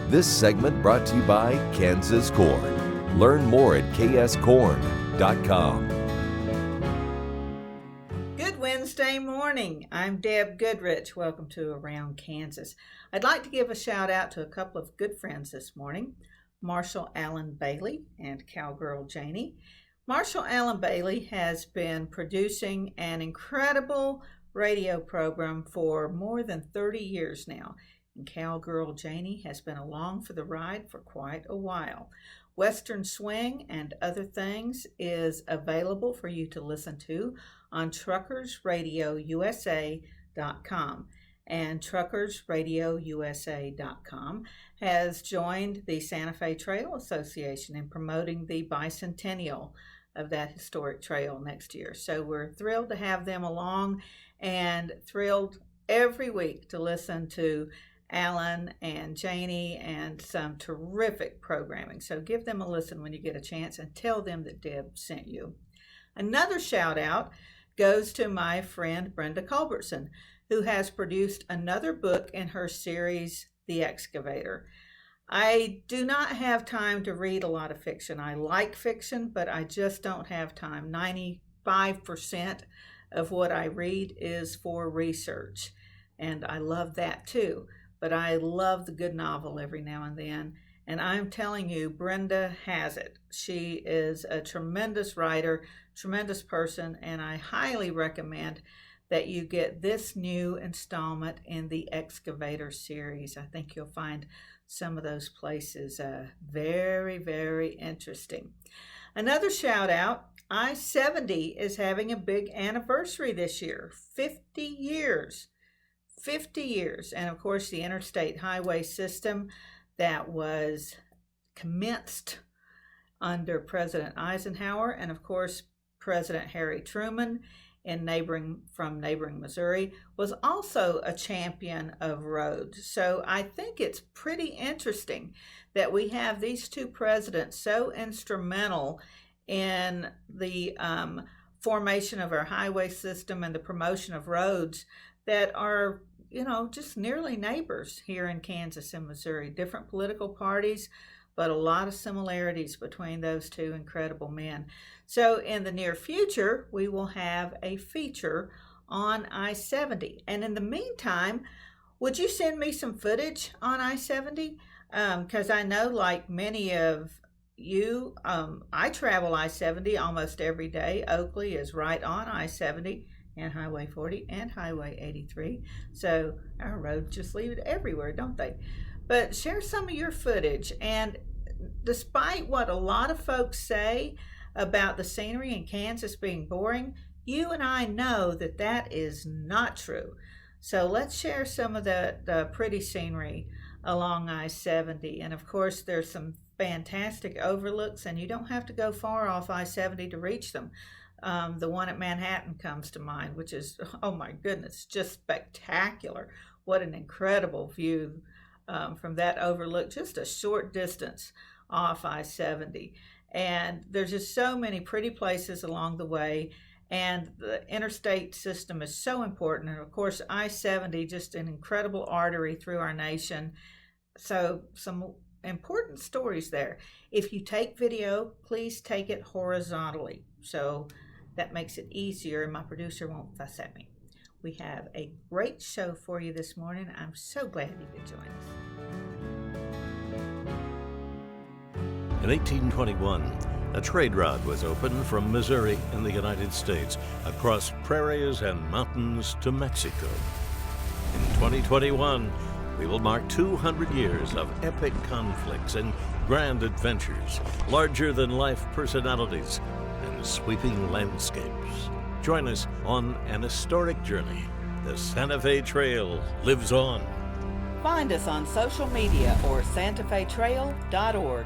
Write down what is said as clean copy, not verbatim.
This segment brought to you by Kansas Corn. Learn more at kscorn.com. Good Wednesday morning. I'm Deb Goodrich. Welcome to Around Kansas. I'd like to give a shout out to a couple of good friends this morning, Marshall Allen Bailey and Cowgirl Janey. Marshall Allen Bailey has been producing an incredible radio program for more than 30 years now. And Cowgirl Janey has been along for the ride for quite a while. Western Swing and Other Things is available for you to listen to on truckersradiousa.com. And truckersradiousa.com has joined the Santa Fe Trail Association in promoting the bicentennial of that historic trail next year. So we're thrilled to have them along and thrilled every week to listen to Allen and Janey and some terrific programming. So give them a listen when you get a chance and tell them that Deb sent you. Another shout out goes to my friend Brenda Culbertson, who has produced another book in her series, The Excavator. I do not have time to read a lot of fiction. I like fiction, but I just don't have time. 95% of what I read is for research, and I love that too. But I love the good novel every now and then. And I'm telling you, Brenda has it. She is a tremendous writer, tremendous person, and I highly recommend that you get this new installment in the Excavator series. I think you'll find some of those places very, very interesting. Another shout out, I-70 is having a big anniversary this year, 50 years. 50 years. And of course, the interstate highway system that was commenced under President Eisenhower and of course, President Harry Truman from neighboring Missouri was also a champion of roads. So I think it's pretty interesting that we have these two presidents so instrumental in the formation of our highway system and the promotion of roads that are, just nearly neighbors here in Kansas and Missouri. Different political parties, but a lot of similarities between those two incredible men. So in the near future, we will have a feature on I-70. And in the meantime, would you send me some footage on I-70? Because I know, like many of you, I travel I-70 almost every day. Oakley is right on I-70 and Highway 40 and Highway 83. So our roads just lead it everywhere, don't they? But share some of your footage. And despite what a lot of folks say about the scenery in Kansas being boring, you and I know that that is not true. So let's share some of the pretty scenery along I-70. And of course, there's some fantastic overlooks, and you don't have to go far off I-70 to reach them. The one at Manhattan comes to mind, which is, oh my goodness, just spectacular. What an incredible view from that overlook, just a short distance off I-70. And there's just so many pretty places along the way, and the interstate system is so important. And of course, I-70, just an incredible artery through our nation. So some important stories there. If you take video, please take it horizontally. So that makes it easier and my producer won't fuss at me. We have a great show for you this morning. I'm so glad you could join us. In 1821, a trade route was opened from Missouri in the United States across prairies and mountains to Mexico. In 2021, we will mark 200 years of epic conflicts and grand adventures, larger-than-life personalities, and sweeping landscapes. Join us on an historic journey. The Santa Fe Trail lives on. Find us on social media or santafetrail.org.